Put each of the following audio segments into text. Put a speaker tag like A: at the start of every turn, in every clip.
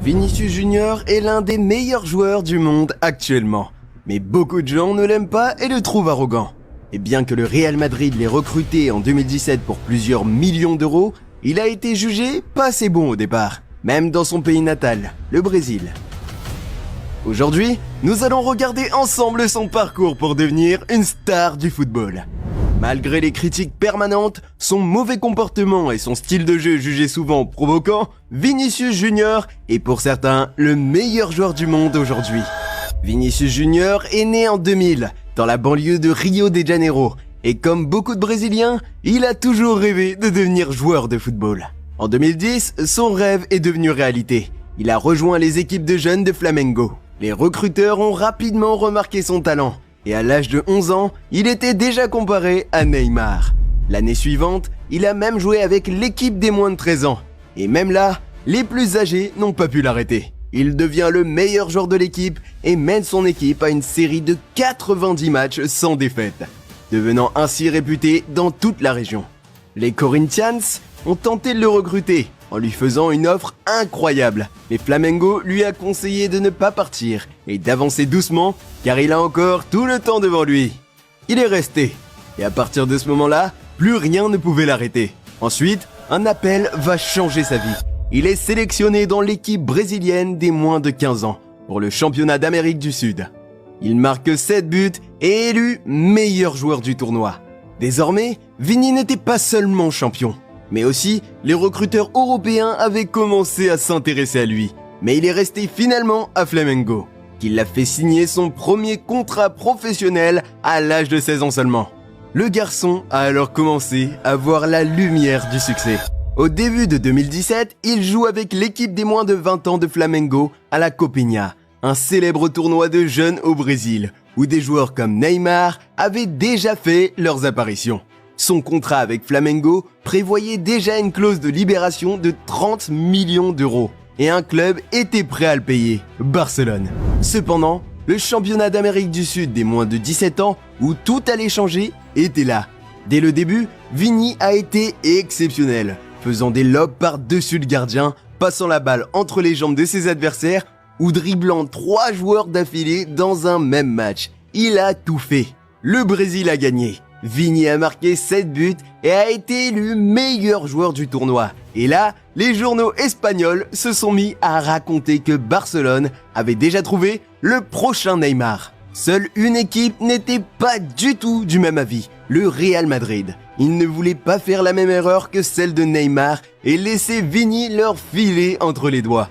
A: Vinicius Junior est l'un des meilleurs joueurs du monde actuellement. Mais beaucoup de gens ne l'aiment pas et le trouvent arrogant. Et bien que le Real Madrid l'ait recruté en 2017 pour plusieurs millions d'euros, il a été jugé pas assez bon au départ, même dans son pays natal, le Brésil. Aujourd'hui, nous allons regarder ensemble son parcours pour devenir une star du football. Malgré les critiques permanentes, son mauvais comportement et son style de jeu jugé souvent provoquant, Vinicius Junior est pour certains le meilleur joueur du monde aujourd'hui. Vinicius Junior est né en 2000, dans la banlieue de Rio de Janeiro, et comme beaucoup de Brésiliens, il a toujours rêvé de devenir joueur de football. En 2010, son rêve est devenu réalité. Il a rejoint les équipes de jeunes de Flamengo. Les recruteurs ont rapidement remarqué son talent. Et à l'âge de 11 ans, il était déjà comparé à Neymar. L'année suivante, il a même joué avec l'équipe des moins de 13 ans. Et même là, les plus âgés n'ont pas pu l'arrêter. Il devient le meilleur joueur de l'équipe et mène son équipe à une série de 90 matchs sans défaite, devenant ainsi réputé dans toute la région. Les Corinthians ont tenté de le recruter en lui faisant une offre incroyable, mais Flamengo lui a conseillé de ne pas partir et d'avancer doucement car il a encore tout le temps devant lui. Il est resté, et à partir de ce moment-là, plus rien ne pouvait l'arrêter. Ensuite, un appel va changer sa vie. Il est sélectionné dans l'équipe brésilienne des moins de 15 ans pour le championnat d'Amérique du Sud. Il marque 7 buts et est élu meilleur joueur du tournoi. Désormais, Vini n'était pas seulement champion, mais aussi les recruteurs européens avaient commencé à s'intéresser à lui. Mais il est resté finalement à Flamengo, qui l'a fait signer son premier contrat professionnel à l'âge de 16 ans seulement. Le garçon a alors commencé à voir la lumière du succès. Au début de 2017, il joue avec l'équipe des moins de 20 ans de Flamengo à la Copinha, un célèbre tournoi de jeunes au Brésil, où des joueurs comme Neymar avaient déjà fait leurs apparitions. Son contrat avec Flamengo prévoyait déjà une clause de libération de 30 millions d'euros, et un club était prêt à le payer, Barcelone. Cependant, le championnat d'Amérique du Sud des moins de 17 ans, où tout allait changer, était là. Dès le début, Vini a été exceptionnel, faisant des lobes par-dessus le gardien, passant la balle entre les jambes de ses adversaires ou dribblant 3 joueurs d'affilée dans un même match. Il a tout fait. Le Brésil a gagné. Vini a marqué 7 buts et a été élu meilleur joueur du tournoi. Et là, les journaux espagnols se sont mis à raconter que Barcelone avait déjà trouvé le prochain Neymar. Seule une équipe n'était pas du tout du même avis, le Real Madrid. Ils ne voulaient pas faire la même erreur que celle de Neymar et laisser Vini leur filer entre les doigts.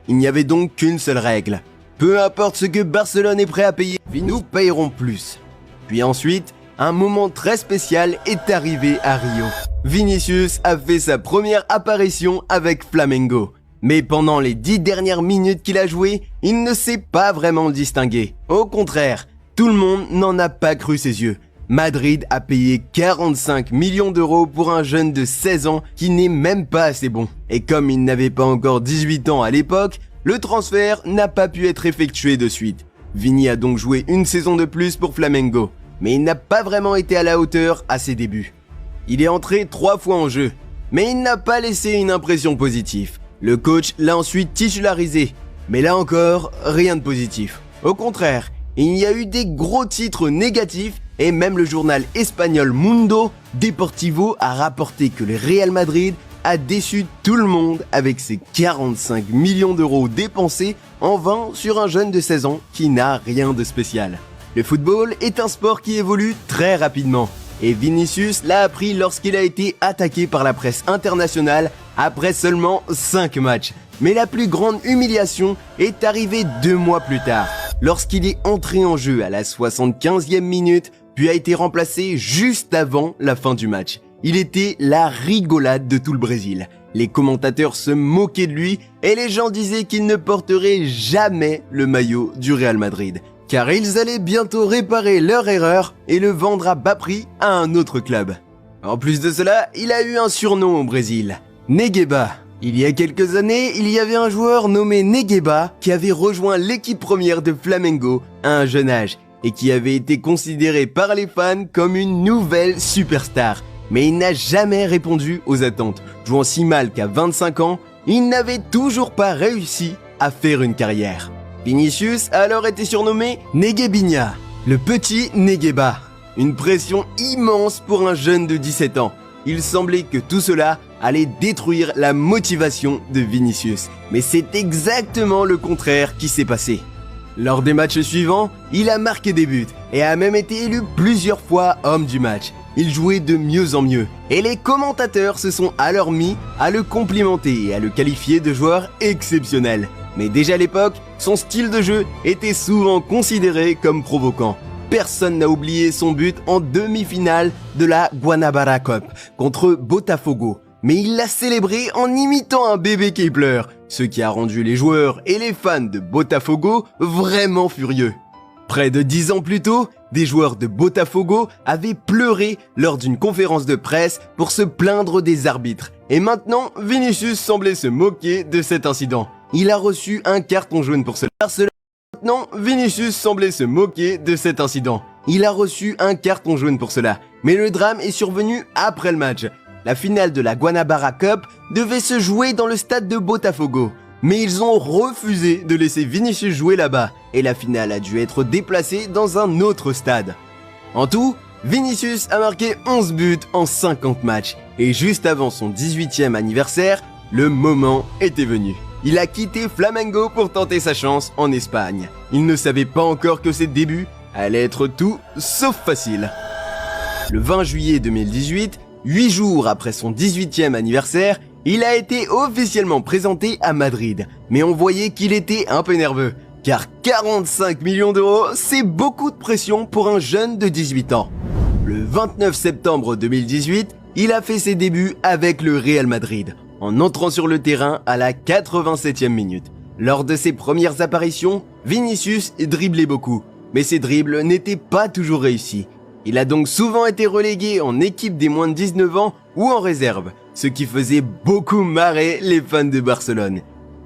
A: Il n'y avait donc qu'une seule règle. Peu importe ce que Barcelone est prêt à payer, nous payerons plus. Puis ensuite, un moment très spécial est arrivé à Rio. Vinicius a fait sa première apparition avec Flamengo. Mais pendant les 10 dernières minutes qu'il a joué, il ne s'est pas vraiment distingué. Au contraire, tout le monde n'en a pas cru ses yeux. Madrid a payé 45 millions d'euros pour un jeune de 16 ans qui n'est même pas assez bon. Et comme il n'avait pas encore 18 ans à l'époque, le transfert n'a pas pu être effectué de suite. Vini a donc joué une saison de plus pour Flamengo, mais il n'a pas vraiment été à la hauteur à ses débuts. Il est entré 3 fois en jeu, mais il n'a pas laissé une impression positive. Le coach l'a ensuite titularisé, mais là encore, rien de positif. Au contraire, il y a eu des gros titres négatifs et même le journal espagnol Mundo Deportivo a rapporté que le Real Madrid a déçu tout le monde avec ses 45 millions d'euros dépensés en vain sur un jeune de 16 ans qui n'a rien de spécial. Le football est un sport qui évolue très rapidement et Vinicius l'a appris lorsqu'il a été attaqué par la presse internationale après seulement 5 matchs. Mais la plus grande humiliation est arrivée 2 mois plus tard, lorsqu'il est entré en jeu à la 75e minute, puis a été remplacé juste avant la fin du match. Il était la rigolade de tout le Brésil. Les commentateurs se moquaient de lui et les gens disaient qu'il ne porterait jamais le maillot du Real Madrid, car ils allaient bientôt réparer leur erreur et le vendre à bas prix à un autre club. En plus de cela, il a eu un surnom au Brésil, Negueba. Il y a quelques années, il y avait un joueur nommé Negueba qui avait rejoint l'équipe première de Flamengo à un jeune âge et qui avait été considéré par les fans comme une nouvelle superstar. Mais il n'a jamais répondu aux attentes. Jouant si mal qu'à 25 ans, il n'avait toujours pas réussi à faire une carrière. Vinicius a alors été surnommé Neguebinha, le petit Negueba. Une pression immense pour un jeune de 17 ans. Il semblait que tout cela allait détruire la motivation de Vinicius. Mais c'est exactement le contraire qui s'est passé. Lors des matchs suivants, il a marqué des buts et a même été élu plusieurs fois homme du match. Il jouait de mieux en mieux et les commentateurs se sont alors mis à le complimenter et à le qualifier de joueur exceptionnel. Mais déjà à l'époque, son style de jeu était souvent considéré comme provoquant. Personne n'a oublié son but en demi-finale de la Guanabara Cup contre Botafogo. Mais il l'a célébré en imitant un bébé qui pleure, ce qui a rendu les joueurs et les fans de Botafogo vraiment furieux. Près de 10 ans plus tôt, des joueurs de Botafogo avaient pleuré lors d'une conférence de presse pour se plaindre des arbitres. Et maintenant, Vinicius semblait se moquer de cet incident. Il a reçu un carton jaune pour cela. Maintenant, Vinicius semblait se moquer de cet incident. Il a reçu un carton jaune pour cela. Mais le drame est survenu après le match. La finale de la Guanabara Cup devait se jouer dans le stade de Botafogo. Mais ils ont refusé de laisser Vinicius jouer là-bas. Et la finale a dû être déplacée dans un autre stade. En tout, Vinicius a marqué 11 buts en 50 matchs. Et juste avant son 18e anniversaire, le moment était venu. Il a quitté Flamengo pour tenter sa chance en Espagne. Il ne savait pas encore que ses débuts allaient être tout sauf faciles. Le 20 juillet 2018, 8 jours après son 18e anniversaire, il a été officiellement présenté à Madrid. Mais on voyait qu'il était un peu nerveux. Car 45 millions d'euros, c'est beaucoup de pression pour un jeune de 18 ans. Le 29 septembre 2018, il a fait ses débuts avec le Real Madrid, en entrant sur le terrain à la 87e minute. Lors de ses premières apparitions, Vinicius driblait beaucoup, mais ses dribbles n'étaient pas toujours réussis. Il a donc souvent été relégué en équipe des moins de 19 ans ou en réserve, ce qui faisait beaucoup marrer les fans de Barcelone.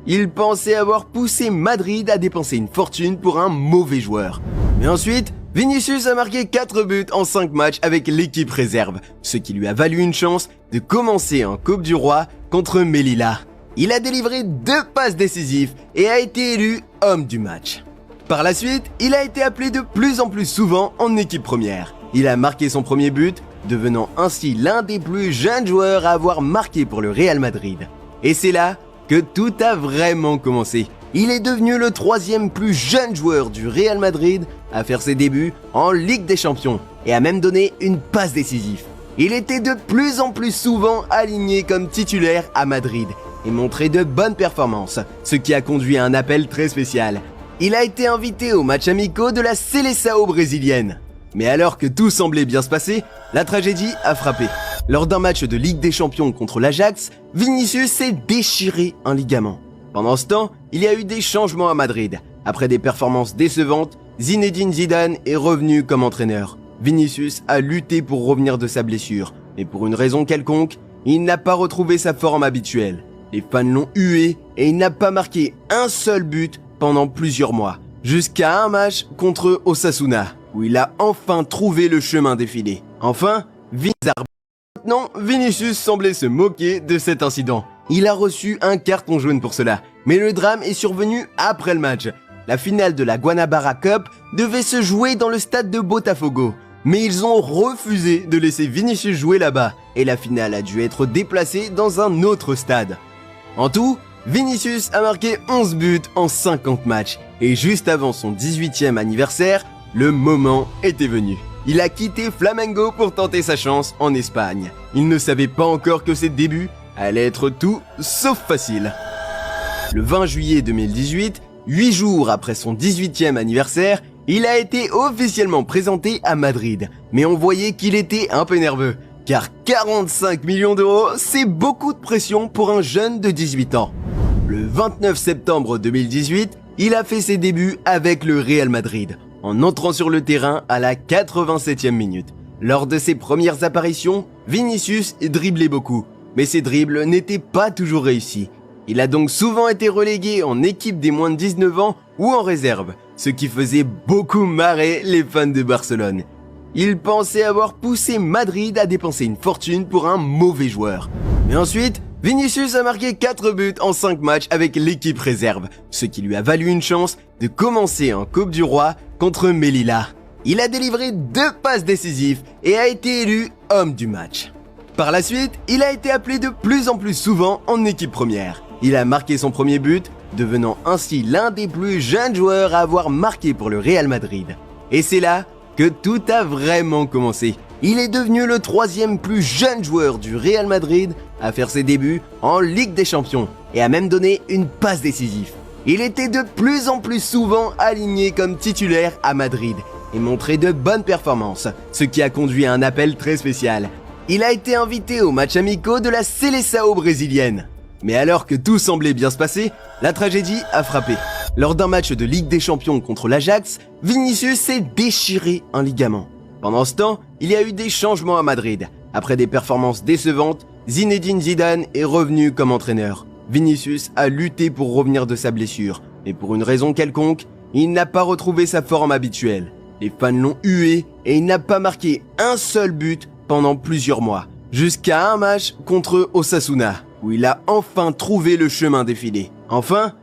A: Il pensait avoir poussé Madrid à dépenser une fortune pour un mauvais joueur. Mais ensuite, Vinicius a marqué 4 buts en 5 matchs avec l'équipe réserve, ce qui lui a valu une chance de commencer en Coupe du Roi contre Melilla. Il a délivré 2 passes décisives et a été élu homme du match. Par la suite, il a été appelé de plus en plus souvent en équipe première. Il a marqué son premier but, devenant ainsi l'un des plus jeunes joueurs à avoir marqué pour le Real Madrid. Et c'est là que tout a vraiment commencé. Il est devenu le 3e plus jeune joueur du Real Madrid à faire ses débuts en Ligue des Champions et a même donné une passe décisive. Il était de plus en plus souvent aligné comme titulaire à Madrid et montrait de bonnes performances, ce qui a conduit à un appel très spécial. Il a été invité aux matchs amicaux de la Seleção brésilienne. Mais alors que tout semblait bien se passer, la tragédie a frappé. Lors d'un match de Ligue des Champions contre l'Ajax, Vinicius s'est déchiré un ligament. Pendant ce temps, il y a eu des changements à Madrid. Après des performances décevantes, Zinedine Zidane est revenu comme entraîneur. Vinicius a lutté pour revenir de sa blessure, mais pour une raison quelconque, il n'a pas retrouvé sa forme habituelle. Les fans l'ont hué et il n'a pas marqué un seul but pendant plusieurs mois, jusqu'à un match contre Osasuna, où il a enfin trouvé le chemin défilé. Enfin, Maintenant, Vinicius semblait se moquer de cet incident. Il a reçu un carton jaune pour cela, mais le drame est survenu après le match. La finale de la Guanabara Cup devait se jouer dans le stade de Botafogo, mais ils ont refusé de laisser Vinicius jouer là-bas, et la finale a dû être déplacée dans un autre stade. En tout, Vinicius a marqué 11 buts en 50 matchs, et juste avant son 18e anniversaire, le moment était venu. Il a quitté Flamengo pour tenter sa chance en Espagne. Il ne savait pas encore que ses débuts allaient être tout sauf faciles. Le 20 juillet 2018, 8 jours après son 18e anniversaire, il a été officiellement présenté à Madrid. Mais on voyait qu'il était un peu nerveux, car 45 millions d'euros, c'est beaucoup de pression pour un jeune de 18 ans. Le 29 septembre 2018, il a fait ses débuts avec le Real Madrid, en entrant sur le terrain à la 87e minute. Lors de ses premières apparitions, Vinicius driblait beaucoup, mais ses dribbles n'étaient pas toujours réussis. Il a donc souvent été relégué en équipe des moins de 19 ans ou en réserve, ce qui faisait beaucoup marrer les fans de Barcelone. Il pensait avoir poussé Madrid à dépenser une fortune pour un mauvais joueur. Mais ensuite, Vinicius a marqué 4 buts en 5 matchs avec l'équipe réserve, ce qui lui a valu une chance de commencer en Coupe du Roi contre Melilla. Il a délivré 2 passes décisives et a été élu homme du match. Par la suite, il a été appelé de plus en plus souvent en équipe première. Il a marqué son premier but, devenant ainsi l'un des plus jeunes joueurs à avoir marqué pour le Real Madrid. Et c'est là que tout a vraiment commencé. Il est devenu le 3e plus jeune joueur du Real Madrid à faire ses débuts en Ligue des Champions et a même donné une passe décisive. Il était de plus en plus souvent aligné comme titulaire à Madrid et montrait de bonnes performances, ce qui a conduit à un appel très spécial. Il a été invité aux matchs amicaux de la Seleção brésilienne. Mais alors que tout semblait bien se passer, la tragédie a frappé. Lors d'un match de Ligue des Champions contre l'Ajax, Vinicius s'est déchiré un ligament. Pendant ce temps, il y a eu des changements à Madrid. Après des performances décevantes, Zinedine Zidane est revenu comme entraîneur. Vinicius a lutté pour revenir de sa blessure, mais pour une raison quelconque, il n'a pas retrouvé sa forme habituelle. Les fans l'ont hué et il n'a pas marqué un seul but pendant plusieurs mois, jusqu'à un match contre Osasuna, où il a enfin trouvé le chemin défilé. Enfin,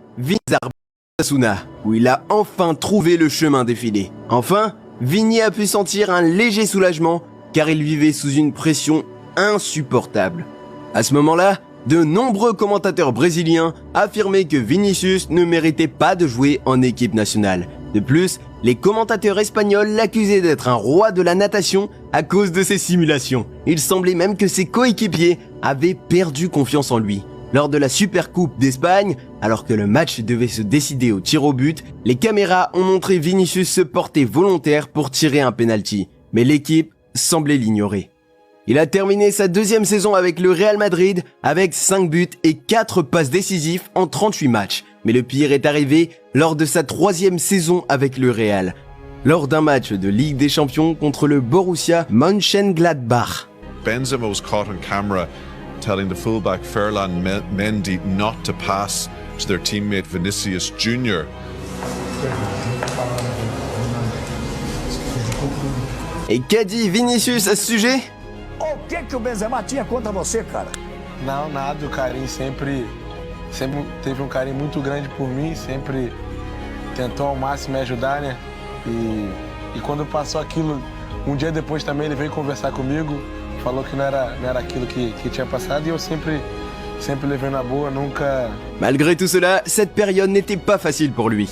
A: Vini a pu sentir un léger soulagement car il vivait sous une pression insupportable. À ce moment-là, de nombreux commentateurs brésiliens affirmaient que Vinicius ne méritait pas de jouer en équipe nationale. De plus, les commentateurs espagnols l'accusaient d'être un roi de la natation à cause de ses simulations. Il semblait même que ses coéquipiers avaient perdu confiance en lui. Lors de la Supercoupe d'Espagne, alors que le match devait se décider au tir au but, les caméras ont montré Vinicius se porter volontaire pour tirer un penalty, mais l'équipe semblait l'ignorer. Il a terminé sa 2e saison avec le Real Madrid avec 5 buts et 4 passes décisives en 38 matchs. Mais le pire est arrivé lors de sa 3e saison avec le Real, lors d'un match de Ligue des Champions contre le Borussia Mönchengladbach.
B: Benzema was caught on camera telling the fullback Ferland Mendy not to pass to their teammate Vinicius Jr.
A: Et qu'a dit Vinicius à ce sujet?
C: O que o Benzema tinha contra você, cara?
D: Não, nada, o carinho sempre teve carinho muito grande por mim, sempre tentou ao máximo me ajudar, né? E quando passou aquilo, dia depois também ele veio conversar comigo, falou que não era aquilo que tinha passado e eu sempre levei na boa, nunca...
A: Malgré tout cela, cette période n'était pas facile pour lui.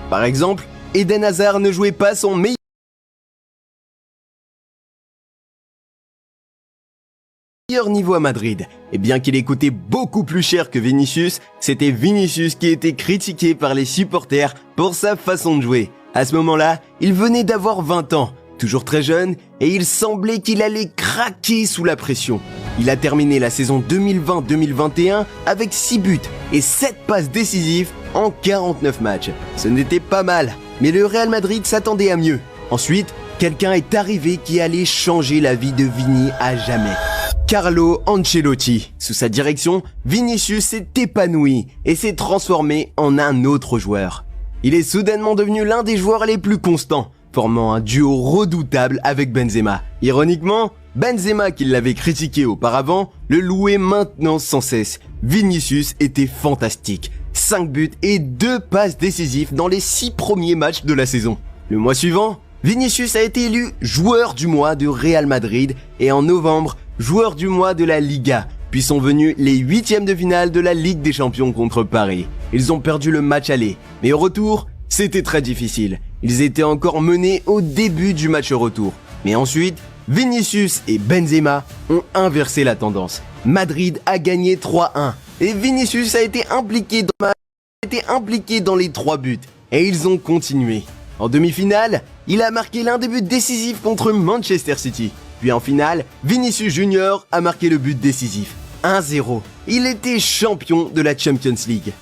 A: Par exemple, Eden Hazard ne jouait pas son meilleur niveau à Madrid. Et bien qu'il ait coûté beaucoup plus cher que Vinicius, c'était Vinicius qui était critiqué par les supporters pour sa façon de jouer. À ce moment-là, il venait d'avoir 20 ans, toujours très jeune, et il semblait qu'il allait craquer sous la pression. Il a terminé la saison 2020-2021 avec 6 buts et 7 passes décisives en 49 matchs. Ce n'était pas mal, mais le Real Madrid s'attendait à mieux. Ensuite, quelqu'un est arrivé qui allait changer la vie de Vini à jamais. Carlo Ancelotti. Sous sa direction, Vinicius s'est épanoui et s'est transformé en un autre joueur. Il est soudainement devenu l'un des joueurs les plus constants, formant un duo redoutable avec Benzema. Ironiquement, Benzema, qui l'avait critiqué auparavant, le louait maintenant sans cesse. Vinicius était fantastique. 5 buts et 2 passes décisives dans les 6 premiers matchs de la saison. Le mois suivant, Vinicius a été élu joueur du mois de Real Madrid et en novembre, joueur du mois de la Liga, puis sont venus les 8e de finale de la Ligue des Champions contre Paris. Ils ont perdu le match aller, mais au retour, c'était très difficile. Ils étaient encore menés au début du match retour. Mais ensuite, Vinicius et Benzema ont inversé la tendance. Madrid a gagné 3-1 et Vinicius a été impliqué dans les 3 buts et ils ont continué. En demi-finale, il a marqué l'un des buts décisifs contre Manchester City. Puis en finale, Vinicius Junior a marqué le but décisif. 1-0. Il était champion de la Champions League.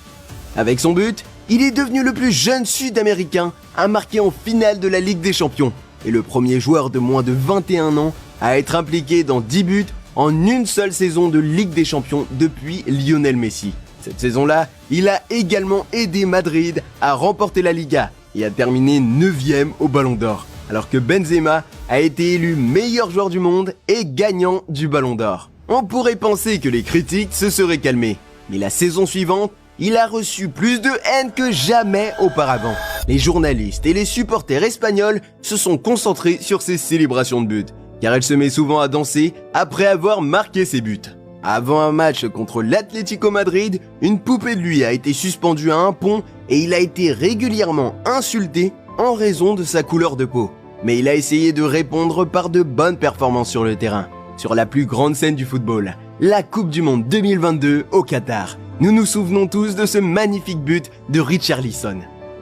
A: Avec son but, il est devenu le plus jeune Sud-Américain à marquer en finale de la Ligue des Champions et le premier joueur de moins de 21 ans à être impliqué dans 10 buts en une seule saison de Ligue des Champions depuis Lionel Messi. Cette saison-là, il a également aidé Madrid à remporter la Liga et a terminé 9e au Ballon d'Or, alors que Benzema a été élu meilleur joueur du monde et gagnant du Ballon d'Or. On pourrait penser que les critiques se seraient calmées, mais la saison suivante, il a reçu plus de haine que jamais auparavant. Les journalistes et les supporters espagnols se sont concentrés sur ses célébrations de buts, car il se met souvent à danser après avoir marqué ses buts. Avant un match contre l'Atlético Madrid, une poupée de lui a été suspendue à un pont et il a été régulièrement insulté en raison de sa couleur de peau. Mais il a essayé de répondre par de bonnes performances sur le terrain, sur la plus grande scène du football, la Coupe du Monde 2022 au Qatar. Nous nous souvenons tous de ce magnifique but de Richarlison.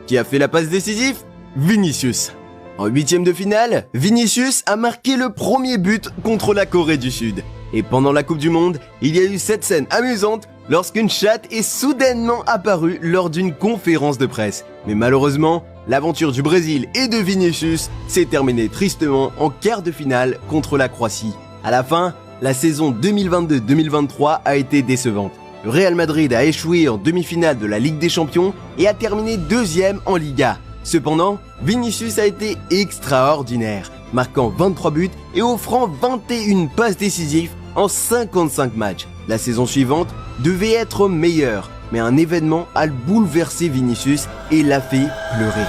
A: Qui a fait la passe décisive? Vinicius. En huitième de finale, Vinicius a marqué le premier but contre la Corée du Sud. Et pendant la Coupe du Monde, il y a eu cette scène amusante lorsqu'une chatte est soudainement apparue lors d'une conférence de presse. Mais malheureusement, l'aventure du Brésil et de Vinicius s'est terminée tristement en quart de finale contre la Croatie. À la fin, la saison 2022-2023 a été décevante. Le Real Madrid a échoué en demi-finale de la Ligue des Champions et a terminé deuxième en Liga. Cependant, Vinicius a été extraordinaire, marquant 23 buts et offrant 21 passes décisives en 55 matchs. La saison suivante devait être meilleure, mais un événement a bouleversé Vinicius et l'a fait pleurer.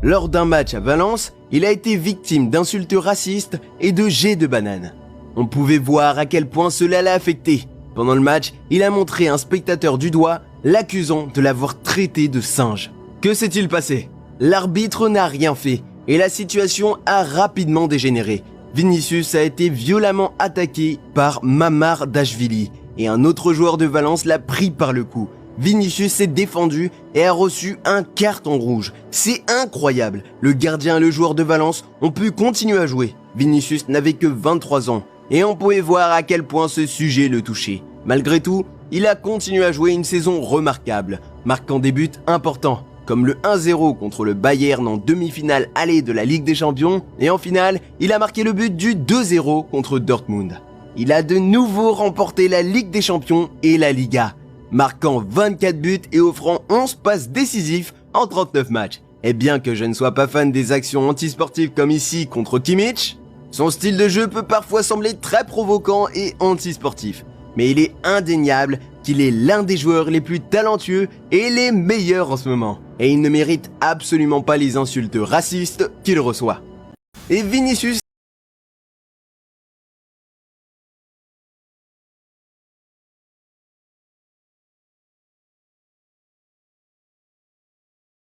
A: Lors d'un match à Valence, il a été victime d'insultes racistes et de jets de bananes. On pouvait voir à quel point cela l'a affecté. Pendant le match, il a montré un spectateur du doigt, l'accusant de l'avoir traité de singe. Que s'est-il passé? L'arbitre n'a rien fait et la situation a rapidement dégénéré. Vinicius a été violemment attaqué par Mamardashvili et un autre joueur de Valence l'a pris par le cou. Vinicius s'est défendu et a reçu un carton rouge. C'est incroyable. Le gardien et le joueur de Valence ont pu continuer à jouer. Vinicius n'avait que 23 ans et on pouvait voir à quel point ce sujet le touchait. Malgré tout, il a continué à jouer une saison remarquable, marquant des buts importants, comme le 1-0 contre le Bayern en demi-finale aller de la Ligue des Champions, et en finale, il a marqué le but du 2-0 contre Dortmund. Il a de nouveau remporté la Ligue des Champions et la Liga, marquant 24 buts et offrant 11 passes décisives en 39 matchs. Et bien que je ne sois pas fan des actions antisportives comme ici contre Kimmich, son style de jeu peut parfois sembler très provoquant et antisportif. Mais il est indéniable qu'il est l'un des joueurs les plus talentueux et les meilleurs en ce moment. Et il ne mérite absolument pas les insultes racistes qu'il reçoit. Et Vinicius